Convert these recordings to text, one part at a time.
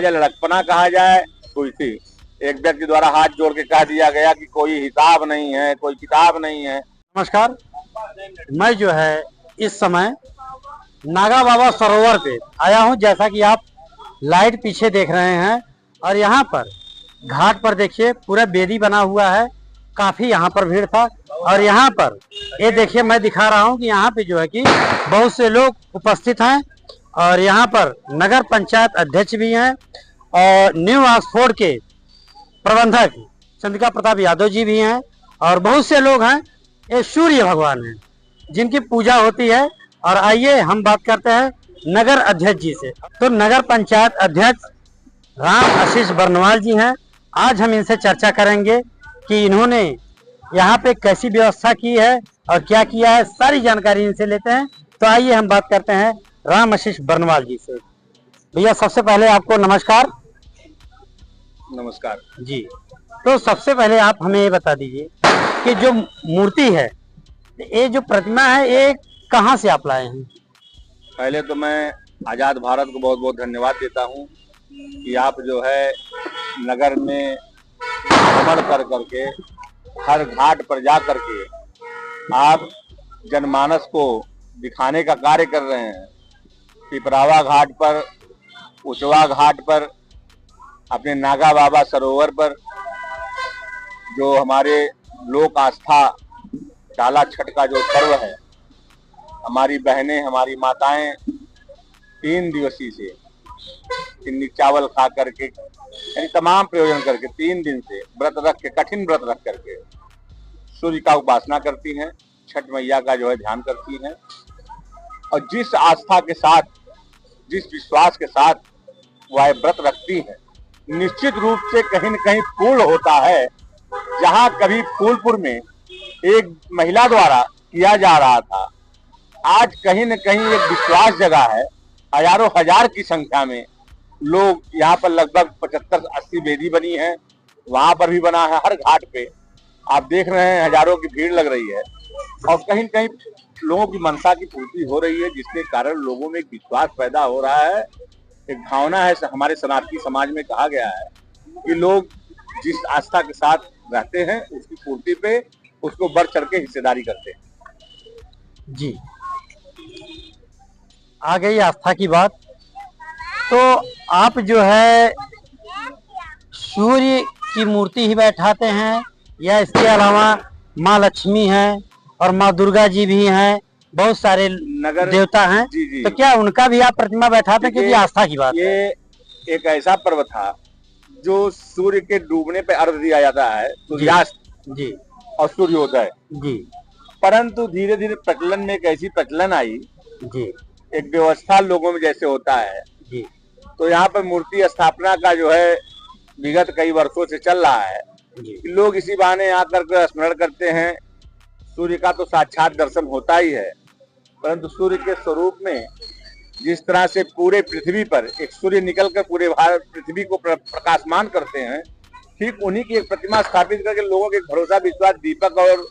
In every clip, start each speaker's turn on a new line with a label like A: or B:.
A: कहा जाए, लड़कपना कहा जाए, हुई थी। एक व्यक्ति द्वारा हाथ जोड़ के कह दिया गया कि कोई हिसाब नहीं है, कोई किताब नहीं है।
B: नमस्कार, मैं जो है इस समय नागा बाबा सरोवर पे आया हूं। जैसा कि आप लाइट पीछे देख रहे हैं और यहाँ पर घाट पर देखिए पूरा बेदी बना हुआ है। काफी यहाँ पर भीड़ था और यहाँ पर ये देखिए मैं दिखा रहा हूँ कि यहाँ पे जो है कि बहुत से लोग उपस्थित हैं और यहाँ पर नगर पंचायत अध्यक्ष भी हैं और न्यू ऑक्सफोर्ड के प्रबंधक चंद्रिका प्रताप यादव जी भी हैं और बहुत से लोग हैं। ये सूर्य भगवान हैं जिनकी पूजा होती है। और आइए हम बात करते हैं नगर अध्यक्ष जी से। तो नगर पंचायत अध्यक्ष राम आशीष बर्नवाल जी हैं। आज हम इनसे चर्चा करेंगे कि इन्होंने यहाँ पे कैसी व्यवस्था की है और क्या किया है, सारी जानकारी इनसे लेते हैं। तो आइए हम बात करते हैं राम आशीष बर्नवाल जी से। भैया सबसे पहले आपको नमस्कार।
A: नमस्कार
B: जी। तो सबसे पहले आप हमें ये बता दीजिए कि जो मूर्ति है, ये जो प्रतिमा है, ये कहाँ से आप लाए हैं?
A: पहले तो मैं आजाद भारत को बहुत बहुत धन्यवाद देता हूँ कि आप जो है नगर में भ्रमण कर करके हर घाट पर जा करके आप जनमानस को दिखाने का कार्य कर रहे हैं। पिपरावा घाट पर, उचवा घाट पर, अपने नागा बाबा सरोवर पर जो हमारे लोक आस्था डाला छठ का जो पर्व है, हमारी बहनें, हमारी माताएं 3 दिवसीय से किन्नी चावल खा करके, यानी तमाम प्रयोजन करके 3 दिन से व्रत रख के, कठिन व्रत रख करके सूर्य का उपासना करती हैं, छठ मैया का जो है ध्यान करती हैं। और जिस आस्था के साथ, जिस विश्वास के साथ वह व्रत रखती हैं, निश्चित रूप से कहीं न कहीं पूर्ण होता है। जहां कभी फूलपुर में एक महिला द्वारा किया जा रहा था, आज कहीं न कहीं एक विश्वास जगह है। हजारों हजार की संख्या में लोग यहाँ पर, लगभग 75-80 वेदी बनी है, वहां पर भी बना है। हर घाट पे आप देख रहे हैं हजारों की भीड़ लग रही है और कहीं न कहीं लोगों की मनसा की पूर्ति हो रही है, जिसके कारण लोगों में एक विश्वास पैदा हो रहा है। एक भावना है। हमारे सनातनी समाज में कहा गया है कि लोग जिस आस्था के साथ रहते हैं उसकी पूर्ति पे उसको बढ़ चढ़ के हिस्सेदारी करते हैं।
B: जी, आ गई आस्था की बात। तो आप जो है सूर्य की मूर्ति ही बैठाते हैं या इसके अलावा माँ लक्ष्मी हैं और माँ दुर्गा जी भी हैं, बहुत सारे
A: नगर
B: देवता हैं?
A: जी जी।
B: तो क्या उनका भी आप प्रतिमा बैठाते हैं? क्योंकि आस्था की बात
A: ये एक ऐसा पर्व था जो सूर्य के डूबने पे अर्घ दिया जाता है, सूर्यास्त
B: जी
A: और सूर्योदय
B: जी।
A: परंतु धीरे धीरे प्रचलन में एक ऐसी प्रचलन आई
B: जी
A: एक व्यवस्था लोगों में जैसे होता है
B: जी।
A: तो यहाँ पर मूर्ति स्थापना का जो है विगत कई वर्षों से चल रहा है
B: जी।
A: लोग इसी बहाने आकर के स्मरण करते हैं। सूर्य का तो साक्षात दर्शन होता ही है, परंतु सूर्य के स्वरूप में जिस तरह से पूरे पृथ्वी पर एक सूर्य निकलकर पूरे भारत पृथ्वी को प्रकाशमान करते हैं, ठीक उन्हीं की एक प्रतिमा स्थापित करके लोगों के भरोसा, विश्वास, दीपक और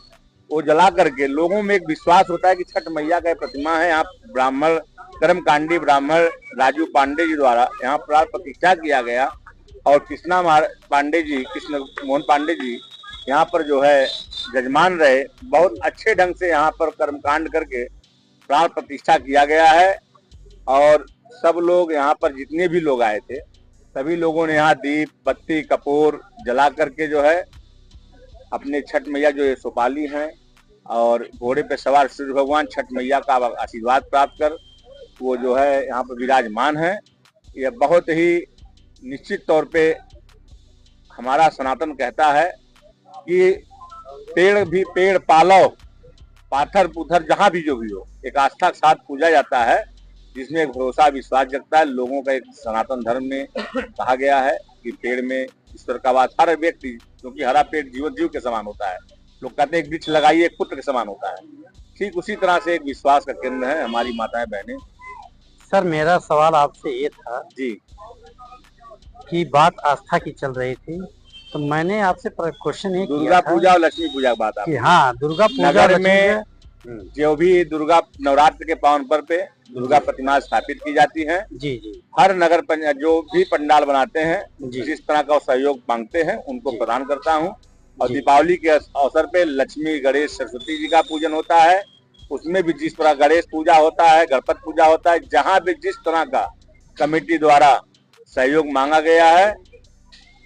A: वो जला करके लोगों में एक विश्वास होता है कि छठ मैया का प्रतिमा है। यहाँ ब्राह्मण, कर्मकांडी ब्राह्मण राजू पांडे जी द्वारा यहाँ प्राण प्रतिष्ठा किया गया और कृष्ण मोहन पांडे जी यहाँ पर जो है जजमान रहे। बहुत अच्छे ढंग से यहाँ पर कर्मकांड करके प्राण प्रतिष्ठा किया गया है और सब लोग यहाँ पर जितने भी लोग आए थे सभी लोगों ने यहाँ दीप, बत्ती, कपूर जला करके जो है अपने छठ मैया जो ये सुपाली हैं और घोड़े पे सवार सूर्य भगवान छठ मैया का आशीर्वाद प्राप्त कर वो जो है यहाँ पर विराजमान है। यह बहुत ही निश्चित तौर पे हमारा सनातन कहता है कि पेड़ पालो, पाथर पुथर जहाँ भी जो भी हो, एक आस्था के साथ पूजा जाता है जिसमें एक भरोसा, विश्वास जगता है। लोगों का एक सनातन धर्म में कहा गया है कि पेड़ में ईश्वर का वास, हर व्यक्ति, क्योंकि हरा पेड़ जीव के समान होता है। लोग कहते हैं एक वृक्ष लगाइए, एक पुत्र के समान होता है। ठीक उसी तरह से एक विश्वास का केंद्र है हमारी माताएं बहनें।
B: सर, मेरा सवाल आपसे ये था
A: जी
B: कि बात आस्था की चल रही थी, तो मैंने आपसे क्वेश्चन ये
A: दुर्गा पूजा और लक्ष्मी पूजा की बात
B: कि हाँ, दुर्गा पूजा
A: नगर में जो भी दुर्गा नवरात्र के पावन पर्व पे दुर्गा प्रतिमा स्थापित की जाती है।
B: जी जी।
A: हर नगर जो भी पंडाल बनाते हैं
B: जी।
A: जिस तरह का सहयोग मांगते हैं उनको
B: जी।
A: प्रदान करता हूं। और
B: जी।
A: दीपावली के अवसर पे लक्ष्मी गणेश सरस्वती जी का पूजन होता है। उसमें भी जिस तरह गणेश पूजा होता है, गणपति पूजा होता है, जहां भी जिस तरह का कमेटी द्वारा सहयोग मांगा गया है,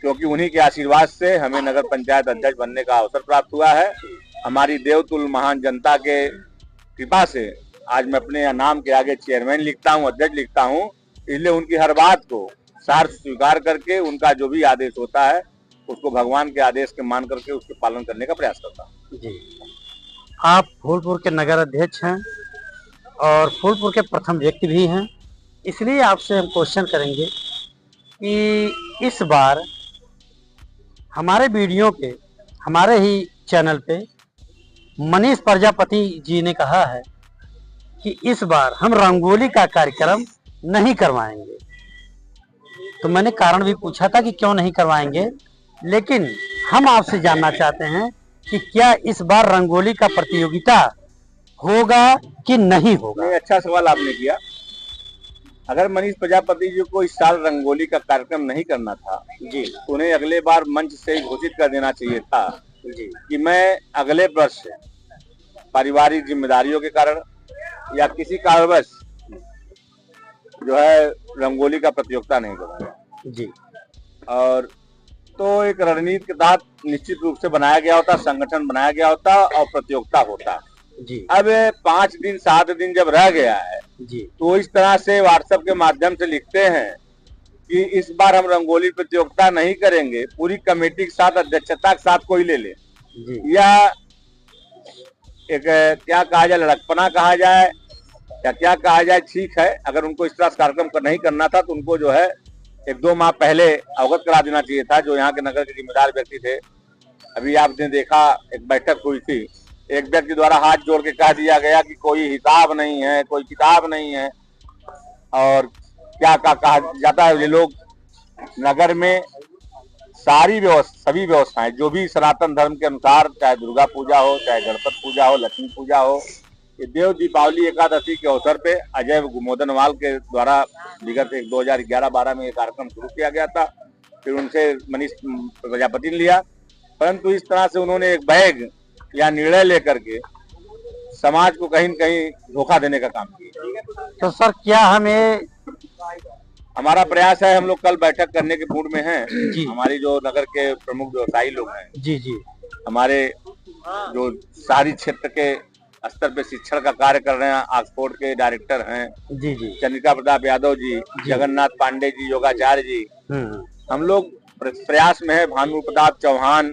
A: क्योंकि उन्हीं के आशीर्वाद से हमें नगर पंचायत अध्यक्ष बनने का अवसर प्राप्त हुआ है। हमारी देवतुल्य महान जनता के कृपा से आज मैं अपने नाम के आगे चेयरमैन लिखता हूं, अध्यक्ष लिखता हूं। इसलिए उनकी हर बात को सार्थ स्वीकार करके उनका जो भी आदेश होता है उसको भगवान के आदेश के मान करके उसके पालन करने का प्रयास करता हूं।
B: जी। आप फूलपुर के नगर अध्यक्ष हैं और फूलपुर के प्रथम व्यक्ति भी हैं, इसलिए आपसे हम क्वेश्चन करेंगे कि इस बार हमारे वीडियो पे, हमारे ही चैनल पे मनीष प्रजापति जी ने कहा है कि इस बार हम रंगोली का कार्यक्रम नहीं करवाएंगे। तो मैंने कारण भी पूछा था कि क्यों नहीं करवाएंगे, लेकिन हम आपसे जानना चाहते हैं कि क्या इस बार रंगोली का प्रतियोगिता होगा कि नहीं होगा।
A: नहीं, अच्छा सवाल आपने किया। अगर मनीष प्रजापति जी को इस साल रंगोली का कार्यक्रम नहीं करना था जी, तो उन्हें अगले बार मंच से घोषित कर देना चाहिए था जी कि मैं अगले वर्ष पारिवारिक जिम्मेदारियों के कारण या किसी कारणवश जो है रंगोली का प्रतियोगिता नहीं करूंगा
B: जी।
A: और तो एक रणनीति के तहत निश्चित रूप से बनाया गया होता, संगठन बनाया गया होता और प्रतियोगिता होता
B: जी।
A: अब 5 दिन 7 दिन जब रह गया है
B: जी,
A: तो इस तरह से व्हाट्सएप के माध्यम से लिखते हैं कि इस बार हम रंगोली प्रतियोगिता नहीं करेंगे, पूरी कमेटी के साथ अध्यक्षता के साथ कोई ले ले
B: जी।
A: या एक क्या कहा जाए, लड़कपना कहा जाए या क्या कहा जाए। ठीक है, अगर उनको इस तरह से कार्यक्रम नहीं करना था तो उनको जो है 1-2 माह पहले अवगत करा देना चाहिए था, जो यहाँ के नगर के जिम्मेदार व्यक्ति थे। अभी आपने देखा एक बैठक हुई थी, एक व्यक्ति द्वारा हाथ जोड़ के कह दिया गया कि कोई हिसाब नहीं है, कोई किताब नहीं है और क्या कहा जाता है। ये लोग नगर में सारी सभी व्यवस्थाएं जो भी सनातन धर्म के अनुसार, चाहे दुर्गा पूजा हो, चाहे गणपति पूजा हो, लक्ष्मी पूजा हो, ये देव दीपावली एकादशी के अवसर पे अजय गुमोदनवाल के द्वारा विगत 2011-12 में ये कार्यक्रम शुरू किया गया था। फिर उनसे मनीष प्रजापति ने लिया, परंतु इस तरह से उन्होंने एक बैग या निर्णय लेकर के समाज को कहीं न कहीं धोखा देने का काम किया।
B: तो सर क्या हमें,
A: हमारा प्रयास है, हम लोग कल बैठक करने के मूड में हैं।
B: जी।
A: हमारी जो नगर के प्रमुख व्यवसायी लोग हैं
B: जी जी,
A: हमारे जो शहरी क्षेत्र के स्तर पे शिक्षण का कार्य कर रहे हैं, ऑक्सफोर्ड के डायरेक्टर हैं
B: जी जी,
A: चंद्रिका प्रताप यादव जी, जगन्नाथ पांडे जी, योगाचार्य जी, हम लोग प्रयास में है। भानु प्रताप चौहान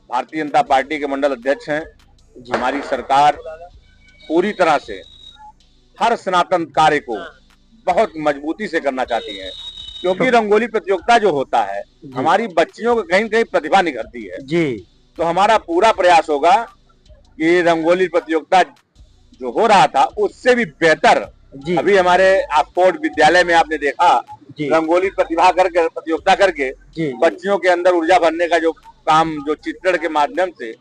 A: भारतीय जनता पार्टी के मंडल अध्यक्ष हैं। हमारी सरकार पूरी तरह से हर सनातन कार्य को बहुत मजबूती से करना चाहती है, क्योंकि रंगोली प्रतियोगिता जो होता है हमारी बच्चियों को कहीं न कहीं प्रतिभा निखरती है
B: जी।
A: तो हमारा पूरा प्रयास होगा कि रंगोली प्रतियोगिता जो हो रहा था उससे भी बेहतर
B: जी।
A: अभी हमारे ऑक्सफोर्ड विद्यालय में आपने देखा रंगोली प्रतियोगिता करके
B: जी।
A: बच्चियों के अंदर ऊर्जा भरने का जो काम, जो चित्रण के माध्यम से,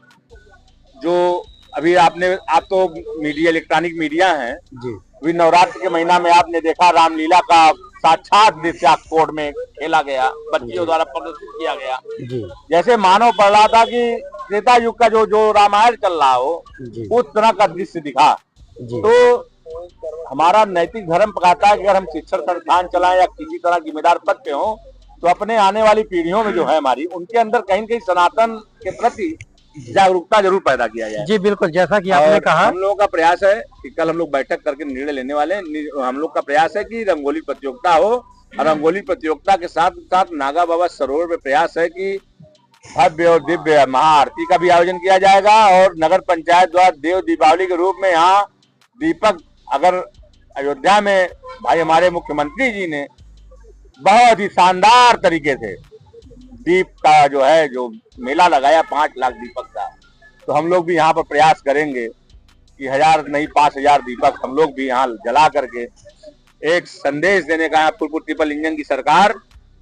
A: जो अभी आप तो मीडिया, इलेक्ट्रॉनिक मीडिया हैं
B: जी।
A: अभी नवरात्र के महीना में आपने देखा रामलीला का साक्षात दृश्य ऑक्सफोर्ड में खेला गया, बच्चियों द्वारा प्रदर्शित किया गया
B: जी।
A: जैसे मानव पड़ रहा था कि त्रेता युग का जो रामायण चल रहा हो उस तरह का दृश्य दिखा। तो हमारा नैतिक धर्म कहता है कि अगर हम शिक्षण संस्थान चलाएं या किसी तरह जिम्मेदार पद पे हो तो अपने आने वाली पीढ़ियों में जो है हमारी, उनके अंदर कहीं न कहीं सनातन के प्रति जागरूकता जरूर पैदा किया जाए।
B: जी बिल्कुल, जैसा कि आपने कहा,
A: हम लोगों का प्रयास है कि कल हम लोग बैठक करके निर्णय लेने वाले हैं। हम लोग का प्रयास है कि रंगोली प्रतियोगिता हो और रंगोली प्रतियोगिता के साथ साथ नागा बाबा सरोवर में प्रयास है कि भव्य और दिव्य महाआरती का भी आयोजन किया जाएगा और नगर पंचायत द्वारा देव दीपावली के रूप में यहाँ दीपक, अगर अयोध्या में भाई हमारे मुख्यमंत्री जी ने बहुत ही शानदार तरीके से दीप का जो मेला लगाया 5 लाख दीपक का, तो हम लोग भी यहाँ पर प्रयास करेंगे कि 1000 नहीं 5000 दीपक हम लोग भी यहाँ जला करके एक संदेश देने का। फूलपुर ट्रिपल इंजन की सरकार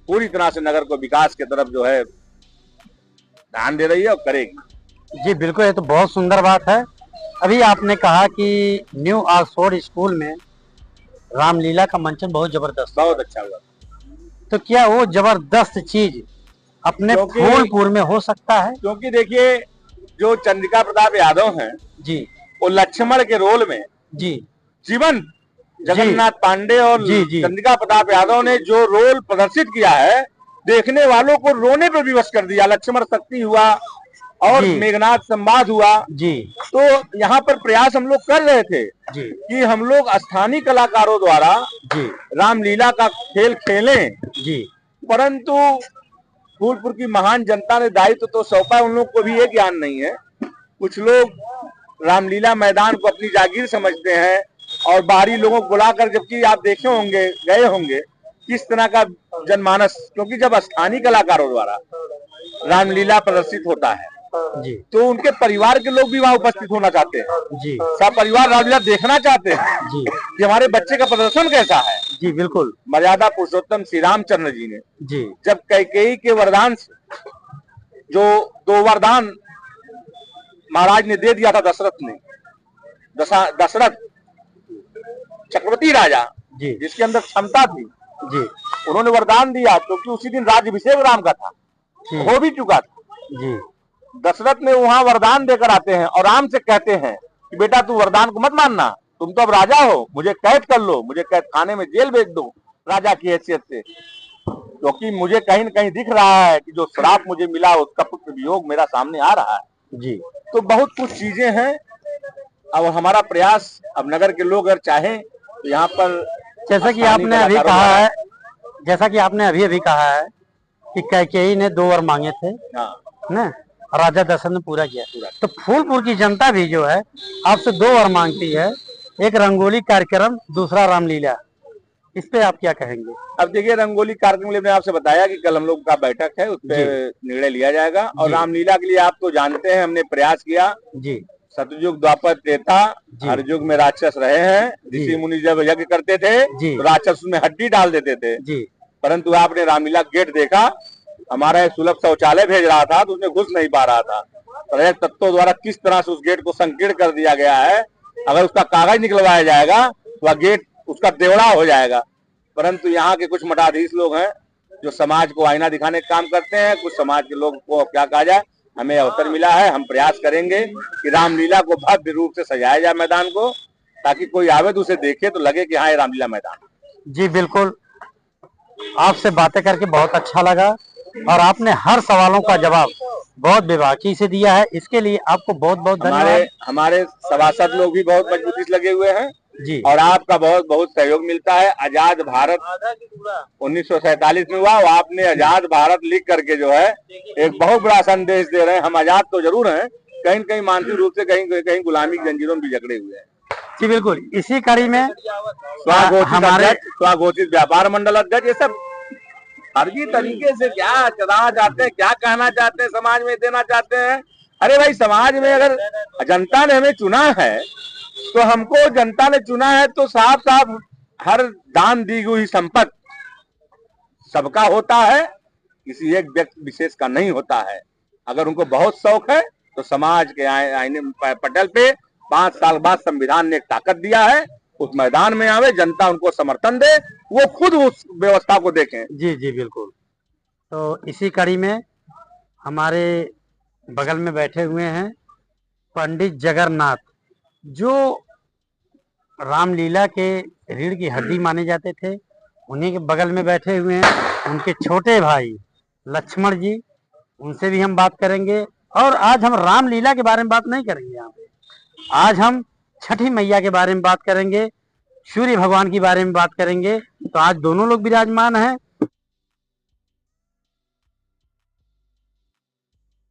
A: पूरी तरह से नगर को विकास की तरफ जो है ध्यान दे रही है और करेगी।
B: जी बिल्कुल, ये तो बहुत सुंदर बात है। अभी आपने कहा कि न्यू ऑक्सफोर्ड स्कूल में रामलीला का मंचन बहुत जबरदस्त,
A: बहुत अच्छा हुआ।
B: तो क्या वो जबरदस्त चीज अपने फूलपुर में हो सकता है?
A: क्योंकि देखिए, जो चंद्रिका प्रताप यादव हैं
B: जी,
A: वो लक्ष्मण के रोल में
B: जी,
A: जीवन जगन्नाथ पांडे और
B: जी, जी,
A: चंद्रिका प्रताप यादव ने जो रोल प्रदर्शित किया है, देखने वालों को रोने पे विवश कर दिया। लक्ष्मण शक्ति हुआ और मेघनाथ संवाद हुआ
B: जी।
A: तो यहाँ पर प्रयास हम लोग कर रहे थे
B: जी
A: कि हम लोग स्थानीय कलाकारों द्वारा
B: जी
A: रामलीला का खेल खेलें,
B: जी,
A: परंतु फूलपुर की महान जनता ने दायित्व तो सौंपा, उन लोग को भी ये ज्ञान नहीं है। कुछ लोग रामलीला मैदान को अपनी जागीर समझते हैं और बाहरी लोगों को बुलाकर, जबकि आप देखे होंगे, गए होंगे किस तरह का जनमानस, क्योंकि जब स्थानीय कलाकारों द्वारा रामलीला प्रदर्शित होता है
B: जी,
A: तो उनके परिवार के लोग भी वहां उपस्थित होना चाहते हैं
B: जी,
A: सब परिवार रामलीला देखना चाहते हैं
B: जी,
A: कि हमारे बच्चे का प्रदर्शन कैसा है।
B: जी बिल्कुल।
A: मर्यादा पुरुषोत्तम श्री रामचंद्र जी ने
B: जी
A: जब कैकेयी के वरदान से, जो 2 वरदान महाराज ने दे दिया था दशरथ ने, दशरथ चक्रवर्ती राजा
B: जी,
A: जिसके अंदर क्षमता थी,
B: जी,
A: उन्होंने वरदान दिया क्योंकि उसी दिन राज्याभिषेक राम का था, हो भी चुका था।
B: जी,
A: दशरथ ने वहां वरदान देकर आते हैं और राम से कहते हैं कि बेटा तू वरदान को मत मानना, तुम तो अब राजा हो, मुझे कैद कर लो, मुझे कैद खाने में जेल भेज दो राजा की हैसियत से, क्योंकि मुझे कहीं न कहीं दिख रहा है कि जो श्राप मुझे मिला उसका पुत्र वियोग मेरा सामने आ रहा है।
B: जी,
A: तो बहुत कुछ चीजें हैं। अब हमारा प्रयास, अब नगर के लोग अगर चाहें तो यहाँ पर,
B: जैसा कि आपने अभी कहा है, जैसा कि आपने अभी अभी कहा है कि कैकेयी ने 2 वर मांगे थे, ना, राजा दशरथ ने पूरा किया। तो फूलपुर की जनता भी जो है आपसे 2 वर मांगती है, एक रंगोली कार्यक्रम, दूसरा रामलीला, इस पे आप क्या कहेंगे?
A: अब देखिए, रंगोली कार्यक्रम के लिए मैंने आपसे बताया कि कल हम लोग का बैठक है, उस पर निर्णय लिया जाएगा। और रामलीला के लिए आप तो जानते हैं, हमने प्रयास किया जी, सतयुग द्वापर त्रेता हर युग में राक्षस रहे हैं। ऋषि मुनि जब यज्ञ करते थे तो राक्षस में हड्डी डाल देते थे जी। परंतु आपने रामलीला गेट देखा, हमारा सुलभ शौचालय भेज रहा था तो उसमें घुस नहीं पा रहा था। पर्यटक तत्वों द्वारा किस तरह से उस गेट को संकीर्ण कर दिया गया है, अगर उसका कागज निकलवाया जाएगा तो वह गेट उसका देवड़ा हो जाएगा। परंतु यहाँ के कुछ मठाधीश लोग हैं जो समाज को आईना दिखाने का काम करते हैं। कुछ समाज के लोग को क्या कहा जाए, हमें अवसर मिला है, हम प्रयास करेंगे कि रामलीला को भव्य रूप से सजाया जाए मैदान को, ताकि कोई आवे तो उसे देखे तो लगे कि हाँ ये रामलीला मैदान।
B: जी बिल्कुल, आपसे बातें करके बहुत अच्छा लगा और आपने हर सवालों का जवाब बहुत बेबाकी से दिया है, इसके लिए आपको बहुत बहुत धन्यवाद।
A: हमारे सभासद लोग भी बहुत मजबूती से लगे हुए हैं
B: जी,
A: और आपका बहुत बहुत सहयोग मिलता है। आजाद भारत 1947 में हुआ, आपने आजाद भारत लिख करके जो है एक बहुत बड़ा संदेश दे रहे हैं। हम आजाद तो जरूर हैं, कहीं न कहीं मानसिक रूप से कहीं कहीं गुलामी की जंजीरों में भी जकड़े हुए हैं।
B: जी बिल्कुल, इसी कड़ी में
A: स्वाघोषित व्यापार मंडल अध्यक्ष, ये सब फर्जी तरीके से क्या चलाना चाहते हैं, क्या कहना चाहते हैं, समाज में देना चाहते हैं। अरे भाई, समाज में अगर जनता ने हमें चुना है तो हमको जनता ने चुना है तो साफ साफ हर दान दी हुई संपत्ति सबका होता है, किसी एक व्यक्ति विशेष का नहीं होता है। अगर उनको बहुत शौक है तो समाज के आईने पटल पे 5 साल बाद संविधान ने एक ताकत दिया है, उस मैदान में आवे, जनता उनको समर्थन दे, वो खुद उस व्यवस्था को देखें।
B: जी जी बिल्कुल। तो इसी कड़ी में हमारे बगल में बैठे हुए हैं पंडित जगन्नाथ, जो रामलीला के रीढ़ की हड्डी माने जाते थे। उन्हीं के बगल में बैठे हुए हैं उनके छोटे भाई लक्ष्मण जी, उनसे भी हम बात करेंगे। और आज हम रामलीला के बारे में बात नहीं करेंगे यहाँ पे, आज हम छठी मैया के बारे में बात करेंगे, सूर्य भगवान के बारे में बात करेंगे। तो आज दोनों लोग विराजमान हैं